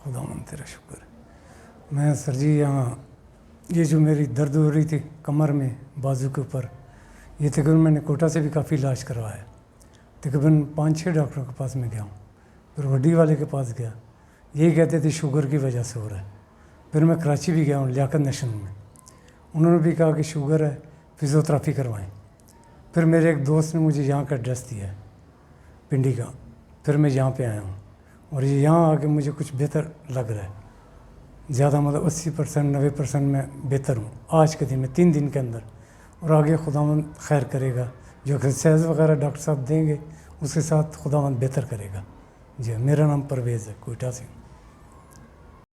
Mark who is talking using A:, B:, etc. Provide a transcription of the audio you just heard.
A: खुदावंद तेरा शुक्र है। मैं सर जी यहाँ ये जो मेरी दर्द हो रही थी कमर में बाजू के ऊपर, ये तकरीबन मैंने कोटा से भी काफ़ी इलाज करवाया। तकरीबन 5-6 डॉक्टरों के पास मैं गया हूँ, फिर हड्डी वाले के पास गया, यही कहते थे शुगर की वजह से हो रहा है। फिर मैं कराची भी गया हूँ लियाकत नेशनल में, उन्होंने भी कहा कि शुगर है, फिज़ियोथेरेपी करवाएं। फिर मेरे एक दोस्त ने मुझे यहाँ का एड्रेस दिया है पिंडी का, फिर मैं यहाँ पे आया हूँ और ये यहाँ आके मुझे कुछ बेहतर लग रहा है, ज़्यादा मतलब 80% 90% मैं बेहतर हूँ आज के दिन में, 3 दिन के अंदर। और आगे खुदावंद खैर करेगा, जो एक्सरसाइज वगैरह डॉक्टर साहब देंगे उसके साथ खुदावंद बेहतर करेगा। जी मेरा नाम परवेज़ है, कोयटा से।